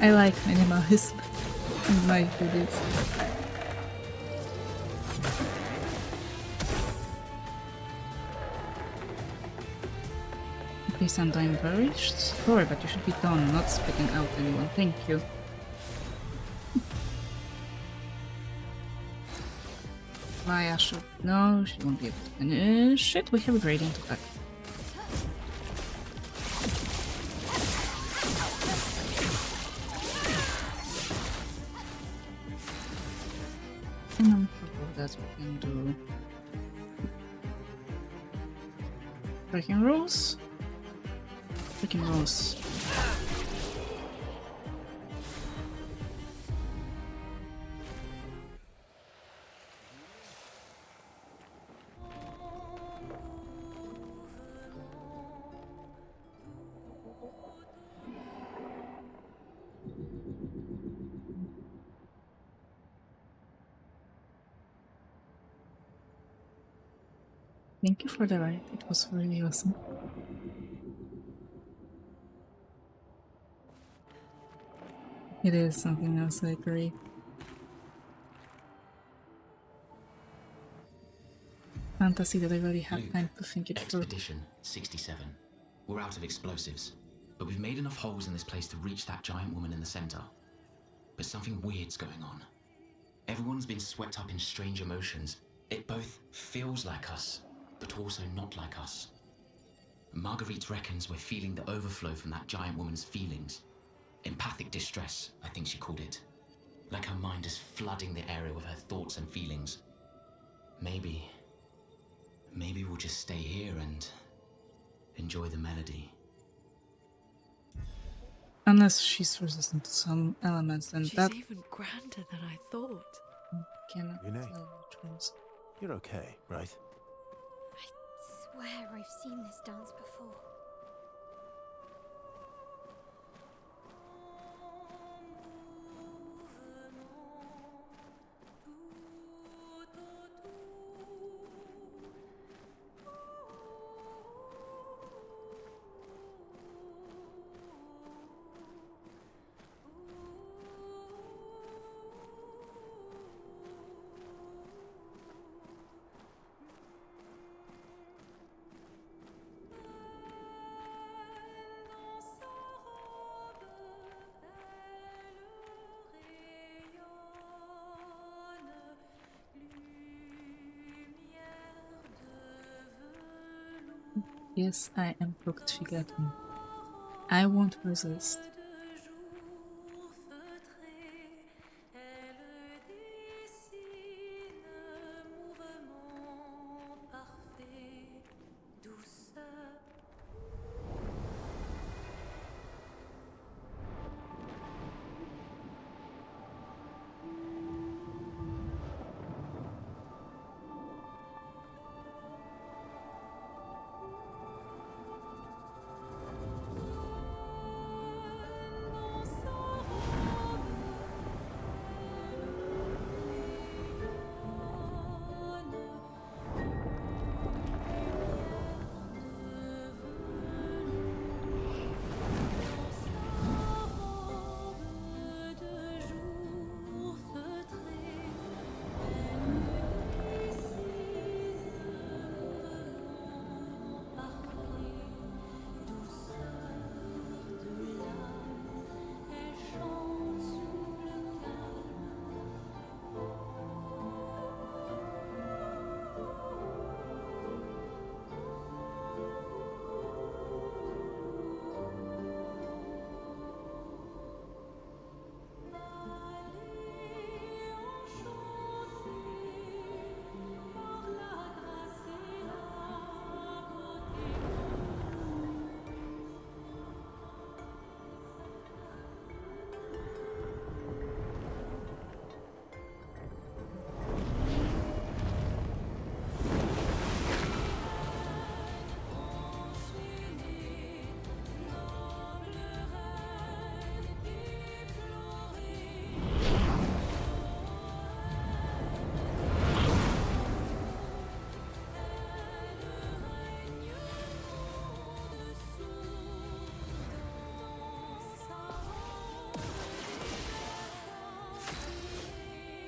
I like minimalism in my videos. Please, I'm dying very sorry, but you should be done, not spitting out anyone. Thank you. Maya should... No, she won't be able to finish it. We have a gradient attack. And on top of that we can do... Breaking rules? Breaking rules. Thank you for the ride, it was really awesome. It is something else, I agree. Fantasy that I really had time to think it through. Expedition 67. We're out of explosives, but we've made enough holes in this place to reach that giant woman in the center. But something weird's going on. Everyone's been swept up in strange emotions. It both feels like us, but also not like us. Marguerite reckons we're feeling the overflow from that giant woman's feelings. Empathic distress, I think she called it. Like her mind is flooding the area with her thoughts and feelings. Maybe we'll just stay here and enjoy the melody. Unless she's resistant to some elements, then She's that even grander than I thought. cannot Renee. tell which ones. You're okay, right? I swear I've seen this dance before. Yes, I am cooked, she got me. I won't resist.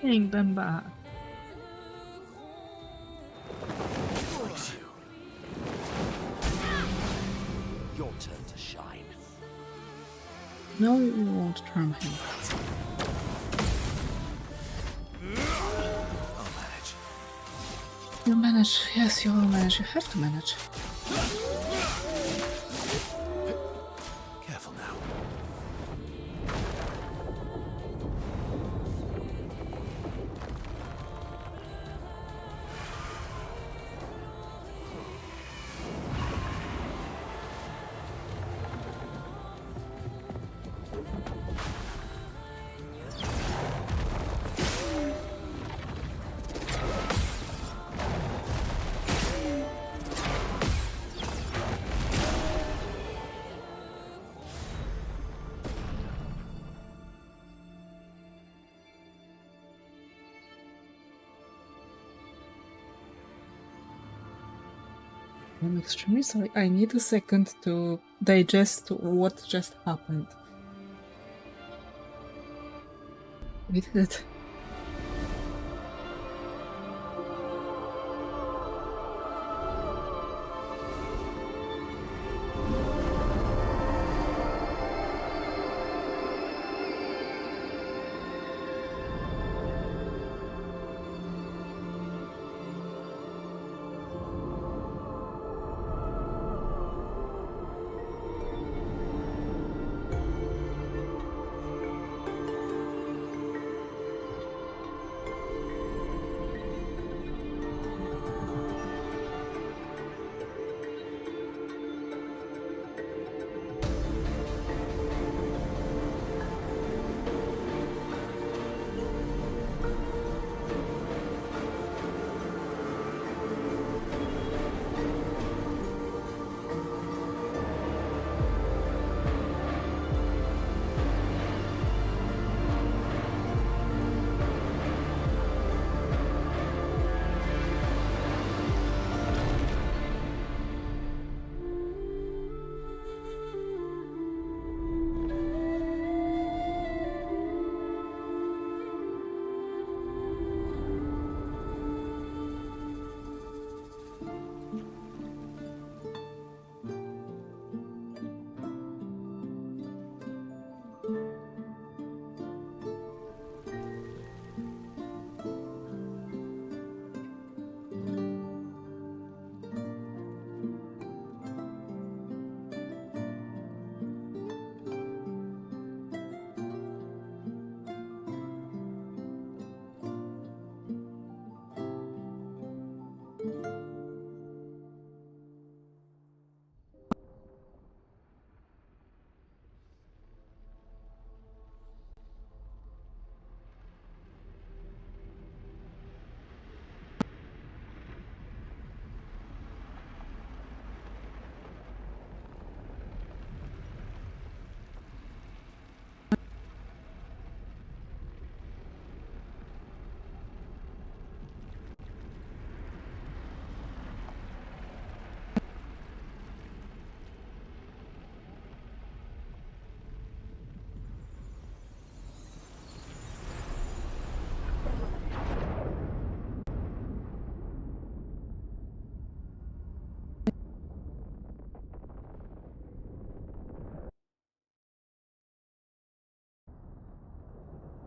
Bring them back. Likes you. Your turn to shine. No, you won't charm him. I'll manage. You manage. Yes, you will manage. You have to manage. Careful now. I'm extremely sorry. I need a second to digest what just happened. We did it.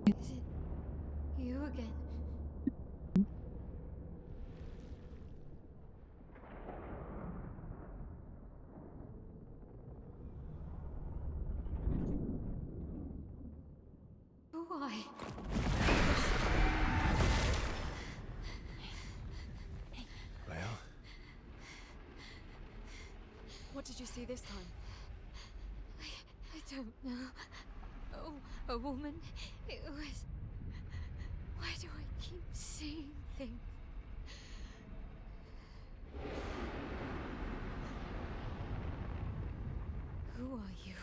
Is it you again? Why? Well, What did you see this time? I don't know. Oh, a woman. It was. Why do I keep seeing things? Who are you?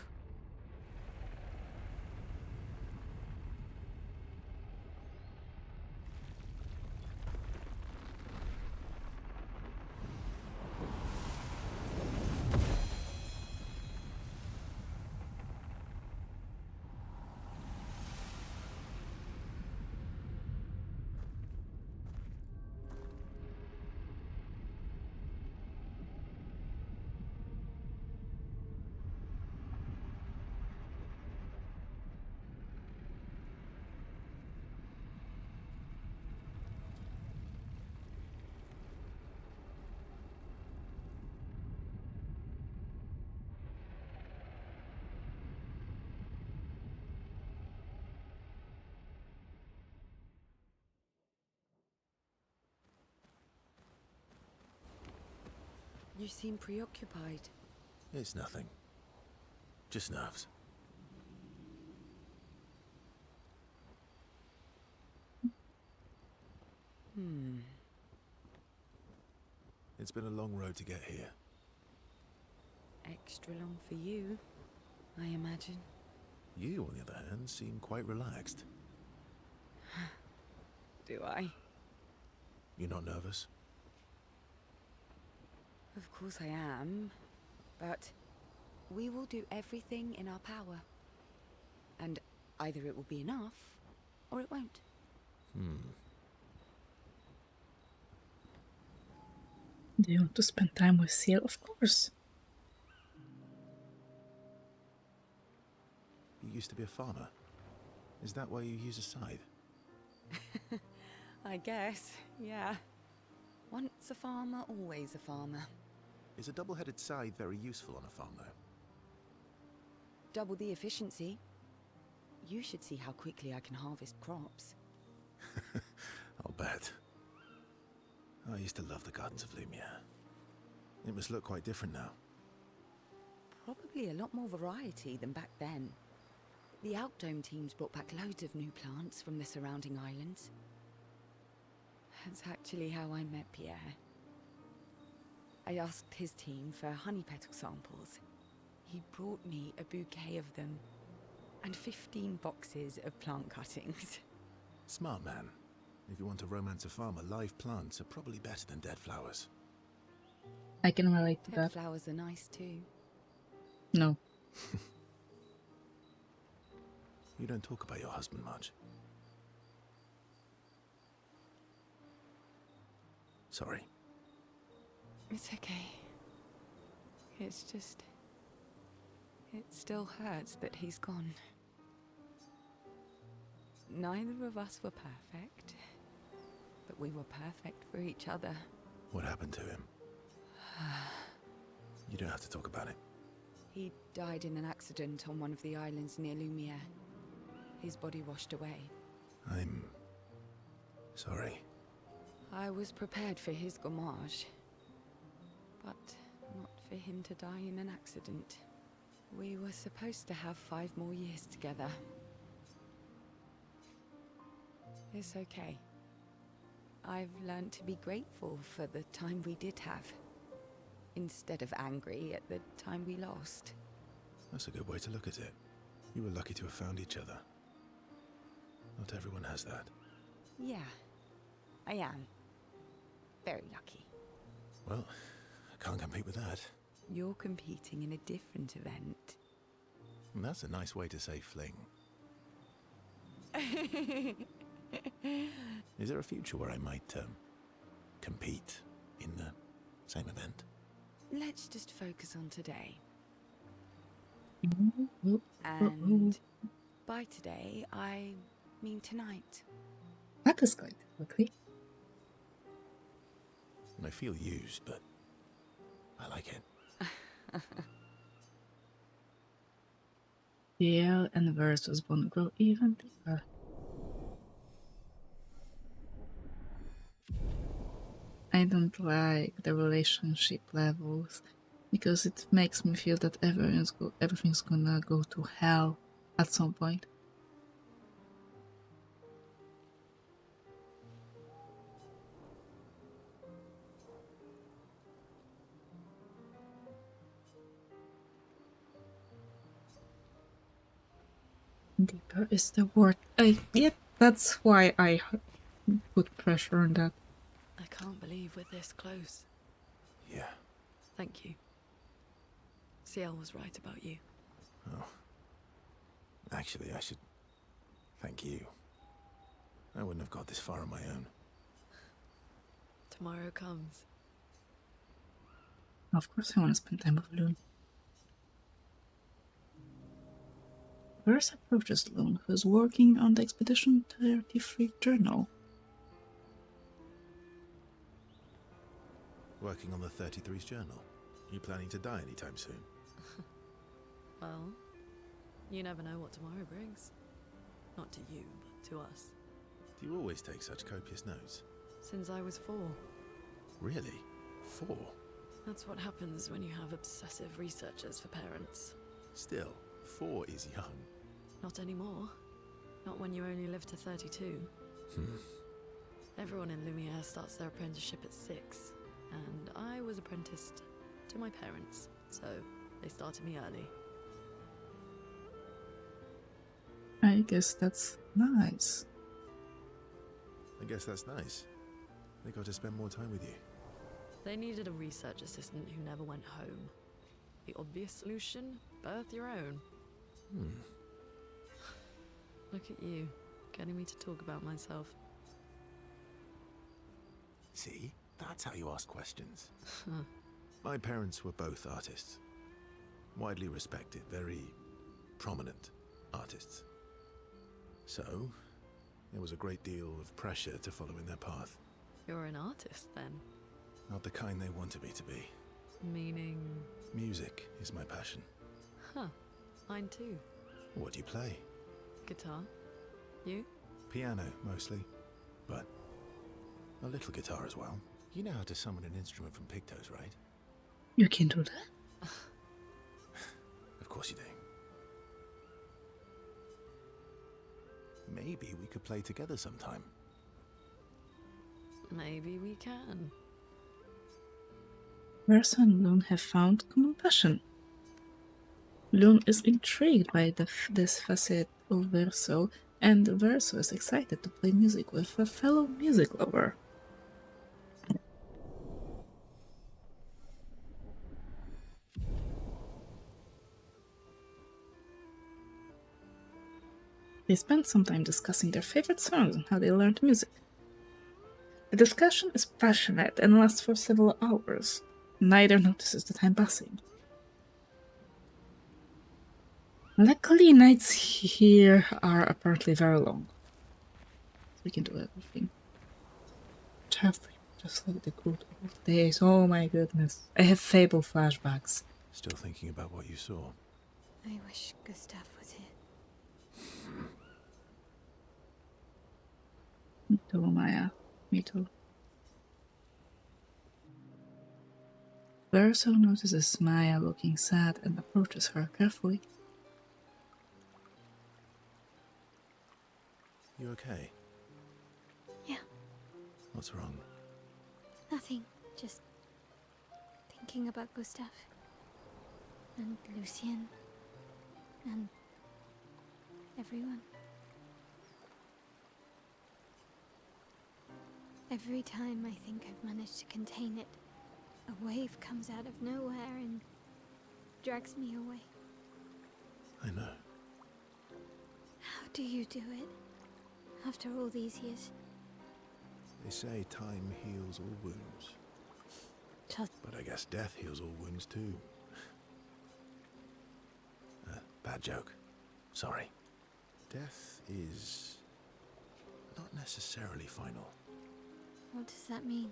You seem preoccupied. It's nothing. Just nerves. It's been a long road to get here. Extra long for you, I imagine. You, on the other hand, seem quite relaxed. Do I? You're not nervous? Of course I am, but we will do everything in our power. And either it will be enough, or it won't. Do you want to spend time with Seal? Of course. You used to be a farmer. Is that why you use a scythe? I guess, yeah. Once a farmer, always a farmer. Is a double-headed scythe very useful on a farm, though? Double the efficiency. You should see how quickly I can harvest crops. I'll bet. I used to love the gardens of Lumiere. It must look quite different now. Probably a lot more variety than back then. The Outdome teams brought back loads of new plants from the surrounding islands. That's actually how I met Pierre. I asked his team for honey petal samples. He brought me a bouquet of them, and 15 boxes of plant cuttings. Smart man. If you want to romance a farmer, live plants are probably better than dead flowers. I can relate to Dead that. flowers are nice too. No. You don't talk about your husband much. Sorry. It's okay. It's just... it still hurts that he's gone. Neither of us were perfect, but we were perfect for each other. What happened to him? You don't have to talk about it. He died in an accident on one of the islands near Lumiere. His body washed away. I'm... sorry. I was prepared for his gommage, but not for him to die in an accident. We were supposed to have 5 more years together. It's okay. I've learned to be grateful for the time we did have, instead of angry at the time we lost. That's a good way to look at it. You were lucky to have found each other. Not everyone has that. Yeah, I am. Very lucky. Well, I can't compete with that. You're competing in a different event. And that's a nice way to say fling. Is there a future where I might, compete in the same event? Let's just focus on today. Ooh. And by today, I mean tonight. That is going quickly. And I feel used, but I like it. Yale and Versus won't grow even deeper. I don't like the relationship levels because it makes me feel that everything's gonna go to hell at some point. Deeper is the word. Yep, that's why I put pressure on that. I can't believe we're this close. Yeah. Thank you. Ciel was right about you. Oh. Actually, I should thank you. I wouldn't have got this far on my own. Tomorrow comes. Of course I want to spend time with Loon. Where's Approaches Loon, who's working on the Expedition 33 journal? Working on the 33's journal. You planning to die anytime soon? Well, you never know what tomorrow brings. Not to you, but to us. Do you always take such copious notes? Since I was 4. Really? 4? That's what happens when you have obsessive researchers for parents. Still, 4 is young. Not anymore. Not when you only live to 32. Everyone in Lumiere starts their apprenticeship at 6, and I was apprenticed to my parents, so they started me early. I guess that's nice. I guess that's nice. They got to spend more time with you. They needed a research assistant who never went home. The obvious solution? Birth your own. Look at you, getting me to talk about myself. See? That's how you ask questions. My parents were both artists. Widely respected, very prominent artists. So, there was a great deal of pressure to follow in their path. You're an artist, then? Not the kind they wanted me to be. Meaning? Music is my passion. Huh. Mine too. What do you play? Guitar. You? Piano, mostly. But a little guitar as well. You know how to summon an instrument from pigtoes, right? You can do that? Of course you do. Maybe we could play together sometime. Maybe we can. Verso and Lune have found common passion. Lune is intrigued by this facet of Verso, and Verso is excited to play music with a fellow music lover. They spend some time discussing their favorite songs and how they learned music. The discussion is passionate and lasts for several hours. Neither notices the time passing. Luckily, nights here are apparently very long. So we can do everything. Just like the good old days. Oh my goodness. I have Fable flashbacks. Still thinking about what you saw. I wish Gustav was here. Me too, Maya. Me too. Verso notices Maya looking sad and approaches her carefully. You okay? Yeah, What's wrong? nothing. Just thinking about Gustav. And Lucien. And everyone. Every time I think I've managed to contain it, a wave comes out of nowhere and drags me away. I know. How do you do it? After all these years? They say time heals all wounds. Just But I guess death heals all wounds too. Bad joke. Sorry. Death is not necessarily final. what does that mean?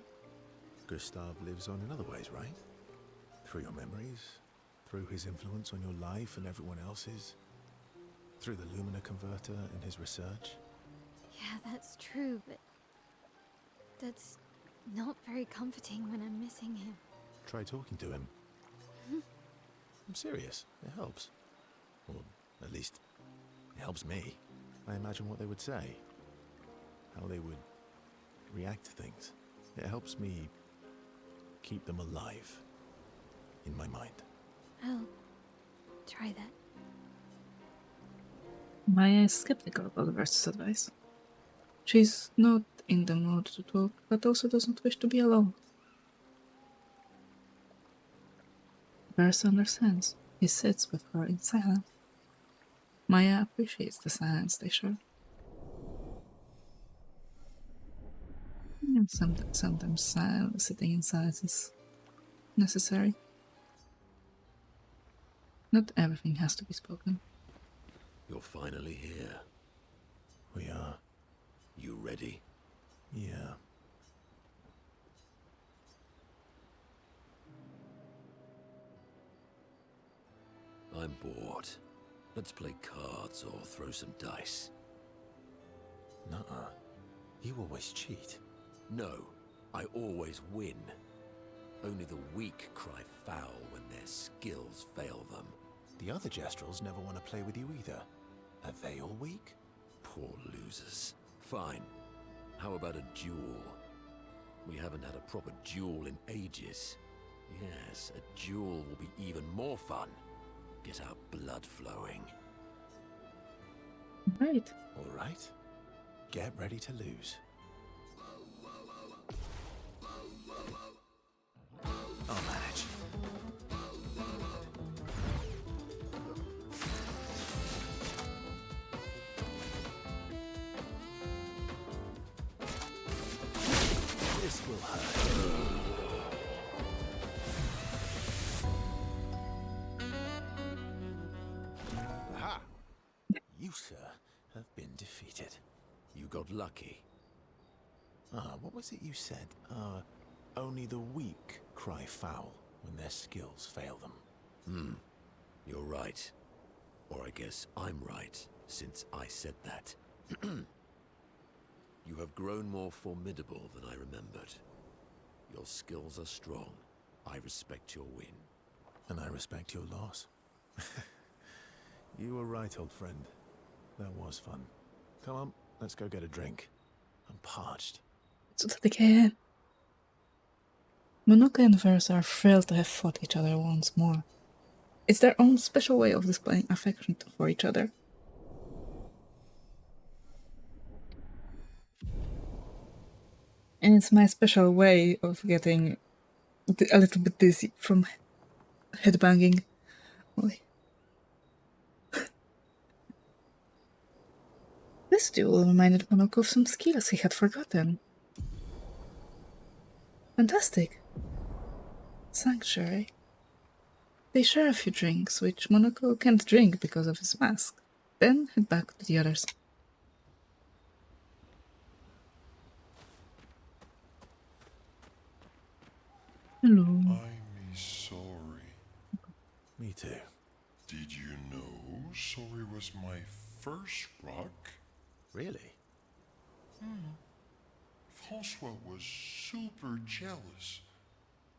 Gustav lives on in other ways, right? Through your memories, through his influence on your life and everyone else's, through the Lumina converter and his research. Yeah, that's true, but that's not very comforting when I'm missing him. Try talking to him. I'm serious. It helps. Or at least, it helps me. I imagine what they would say. How they would react to things. It helps me keep them alive in my mind. I'll try that. Maya is skeptical about Verso's advice. She's not in the mood to talk, but also doesn't wish to be alone. Verso understands. He sits with her in silence. Maya appreciates the silence they share. And sometimes sitting in silence is necessary. Not everything has to be spoken. You're finally here. We are. You ready? Yeah. I'm bored. Let's play cards or throw some dice. Nuh-uh. You always cheat. No, I always win. Only the weak cry foul when their skills fail them. The other Jestrels never want to play with you either. Are they all weak? Poor losers. Fine. How about a duel? We haven't had a proper duel in ages. Yes, a duel will be even more fun. Get our blood flowing. Right. All right. Get ready to lose. I'll manage. This will hurt. Aha! You, sir, have been defeated. You got lucky. What was it you said? Only the weak cry foul when their skills fail them. You're right. Or I guess I'm right, since I said that. You have grown more formidable than I remembered. Your skills are strong. I respect your win. And I respect your loss. You were right, old friend. That was fun. Come on, let's go get a drink. I'm parched. Så dat ik hij. Monoka and Versa are thrilled to have fought each other once more. It's their own special way of displaying affection for each other. And it's my special way of getting a little bit dizzy from headbanging. This duel reminded Monoko of some skills he had forgotten. Fantastic. Sanctuary. They share a few drinks, which Monoko can't drink because of his mask. Then head back to the others. Hello. I'm sorry. Me too. Did you know Sorry was my first rock? Really? Francois was super jealous,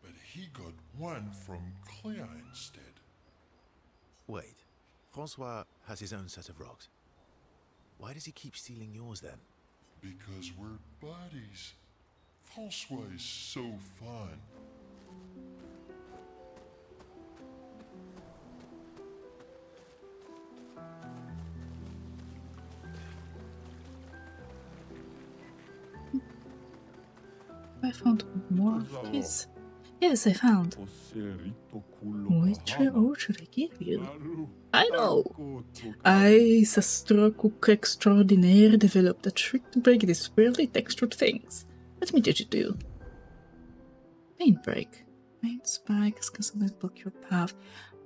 but he got one from Clair instead. Wait. Francois has his own set of rocks. Why does he keep stealing yours then? Because we're buddies. Francois is so fun. I found more of this. Yes, I found. Which reward should I give you? I know! I, Sastro Cook Extraordinaire, developed a trick to break these weirdly textured things. Let me teach it to you. Paint break. Paint spikes can sometimes block your path.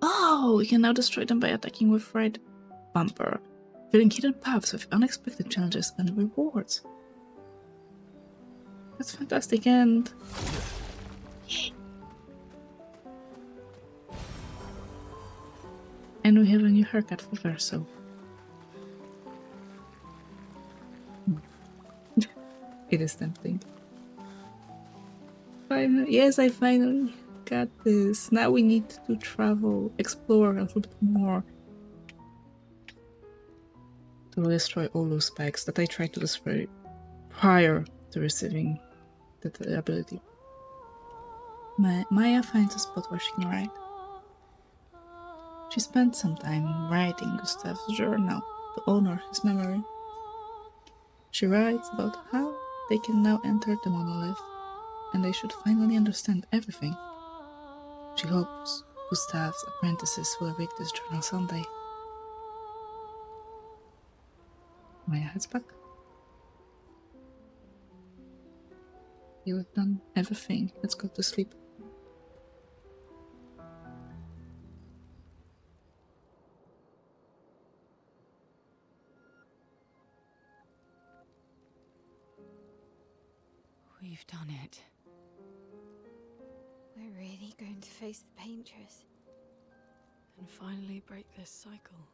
Oh, you can now destroy them by attacking with right bumper, filling hidden paths with unexpected challenges and rewards. That's fantastic, and we have a new haircut for Verso. It is tempting. Finally, yes, I finally got this. Now we need to travel, explore a little bit more to destroy all those spikes that I tried to destroy prior to receiving the ability. Maya finds a spot where she can write. She spent some time writing Gustav's journal to honor his memory. She writes about how they can now enter the monolith, and they should finally understand everything. She hopes Gustav's apprentices will read this journal someday. Maya heads back. You've done everything. Let's go to sleep. We've done it. We're really going to face the paintress. And finally break this cycle.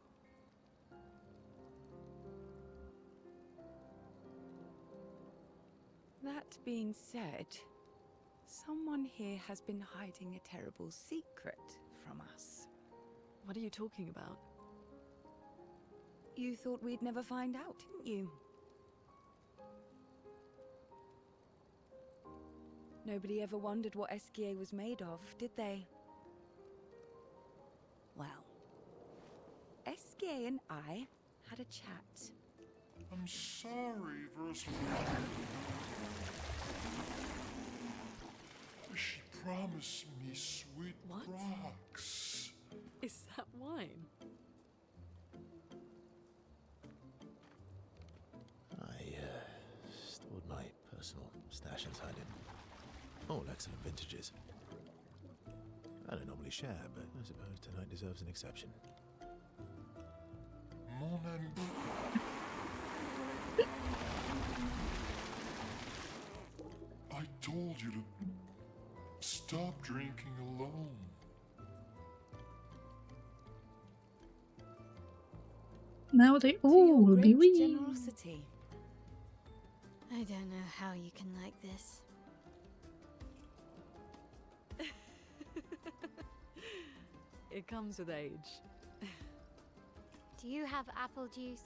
That being said, Someone here has been hiding a terrible secret from us. What are you talking about? You thought we'd never find out, didn't you? Nobody ever wondered what Esquier was made of, did they? Well, Esquier and I had a chat. I'm sorry, Verse. She promised me sweet What? rocks. Is that wine? I stored my personal stash inside it. All excellent vintages. I don't normally share, but I suppose tonight deserves an exception. Mon ami. I told you to stop drinking alone. Now they To all your will be great weak. generosity. I don't know how you can like this. It comes with age. Do you have apple juice?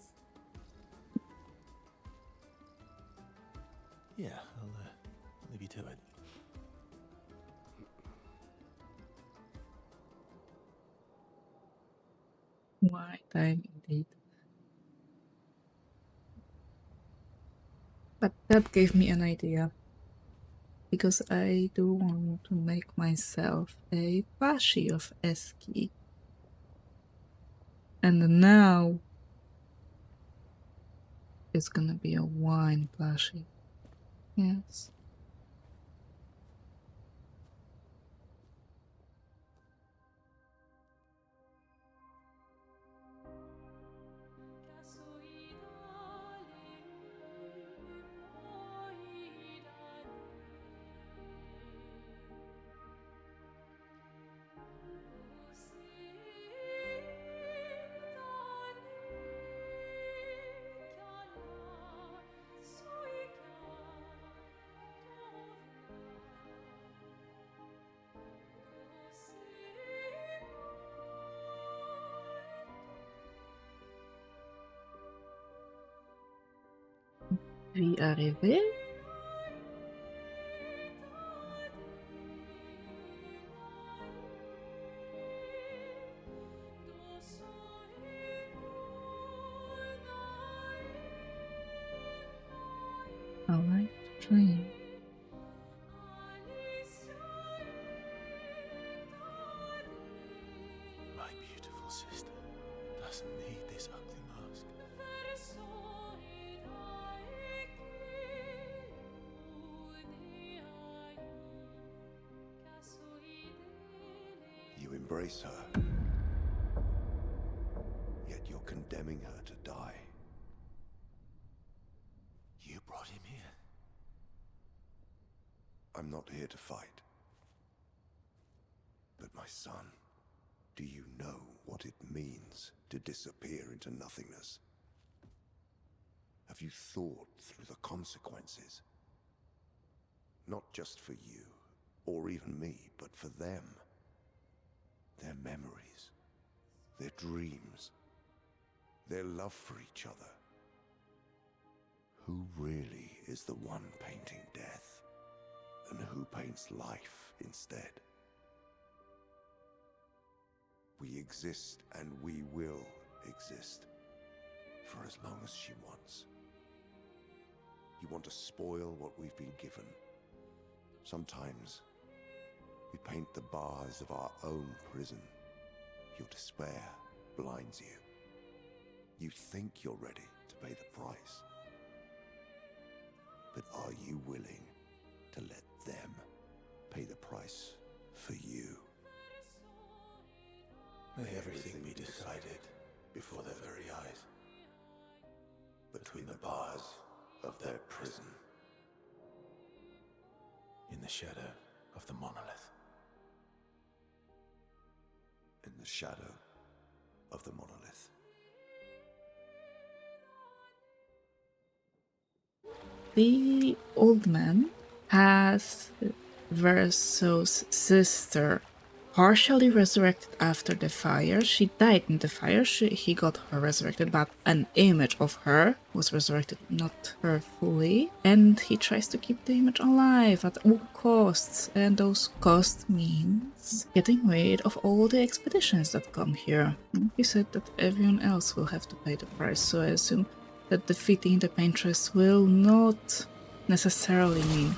Yeah, I'll leave you to it. Why time indeed. But that gave me an idea. Because I do want to make myself a plushie of Eski. And now it's gonna be a wine plushie. Yes. Wie arrivé? I like to dream. My beautiful sister doesn't need this ugly mask. You embrace her, yet you're condemning her to die. You brought him here. I'm not here to fight. But my son, do you know what it means to disappear into nothingness? Have you thought through the consequences? Not just for you, or even me, but for them. Their memories, their dreams, their love for each other. Who really is the one painting death, and who paints life instead? We exist and we will exist for as long as she wants. You want to spoil what we've been given. Sometimes we paint the bars of our own prison. Your despair blinds you. You think you're ready to pay the price. But are you willing to let them pay the price for you? May everything be decided before their very eyes. Between the bars of their prison. In the shadow of the monolith. In the shadow of the monolith. The old man has Verso's sister, partially resurrected after the fire. She died in the fire. He got her resurrected, but an image of her was resurrected, not her fully. And he tries to keep the image alive at all costs. And those costs means getting rid of all the expeditions that come here. He said that everyone else will have to pay the price, so I assume that defeating the Paintress will not necessarily mean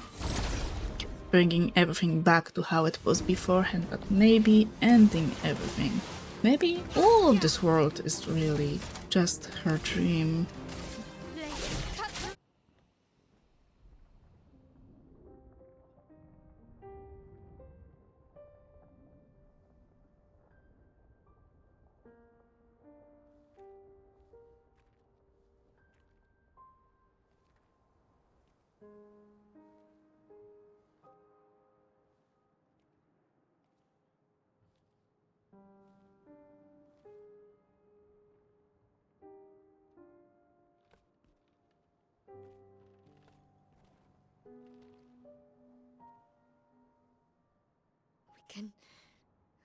bringing everything back to how it was beforehand, but maybe ending everything. Maybe all of this world is really just her dream.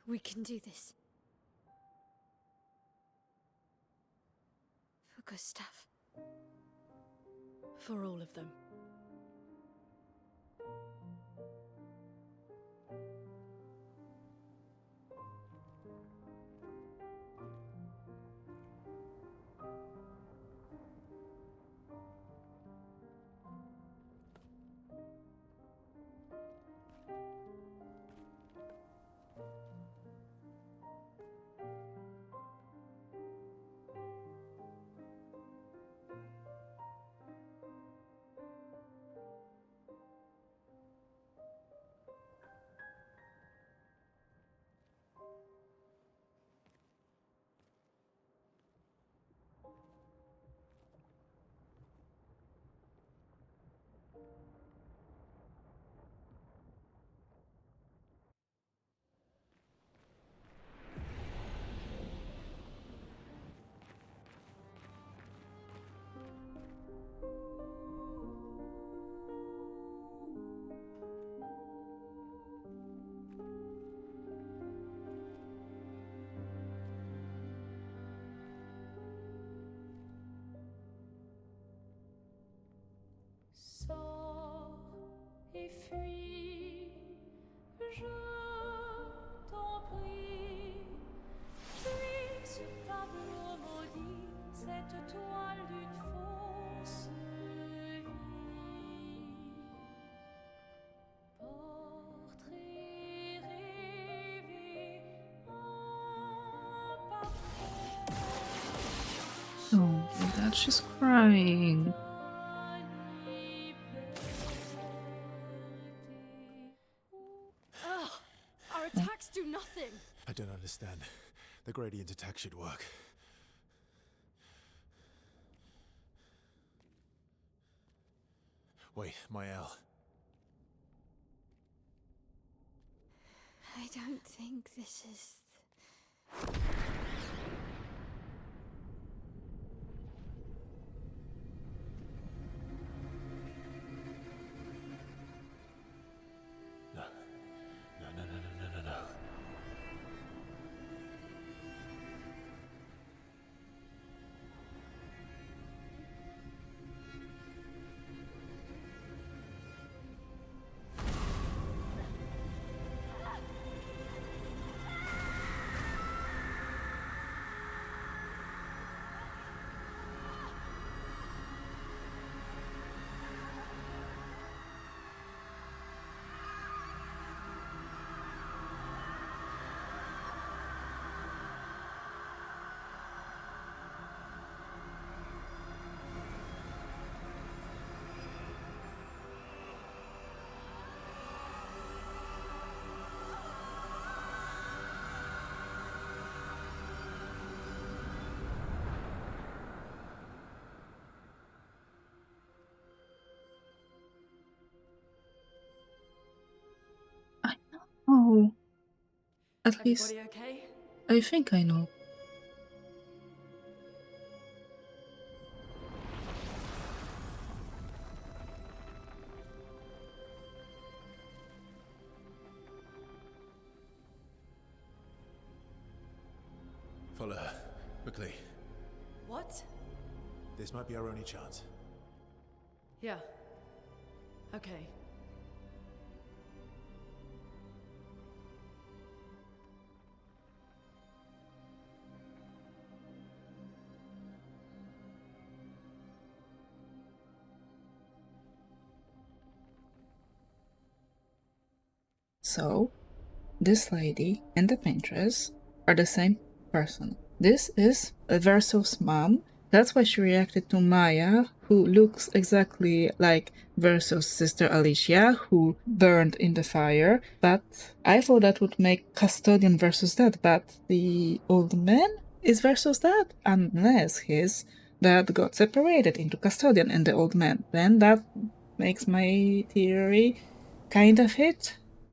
We can do this. For Gustav. For all of them. Sors et fuis, je t'en prie. Fuis ce tableau maudit, cette toile d'une fausse vie. Portrait rêvé, imparfait. Don't do that, she's crying. Our attacks do nothing. I don't understand. The gradient attack should work. Wait, Mael. I don't think this is... No. Oh, at Everybody least okay? I think I know. Follow her. Quickly. What? This might be our only chance. Yeah. Okay. So, this lady and the paintress are the same person. This is Verso's mom. That's why she reacted to Maya, who looks exactly like Verso's sister Alicia, who burned in the fire. But I thought that would make Custodian Verso's dad, but the old man is Verso's dad, unless his dad got separated into Custodian and the old man. Then that makes my theory kind of hit.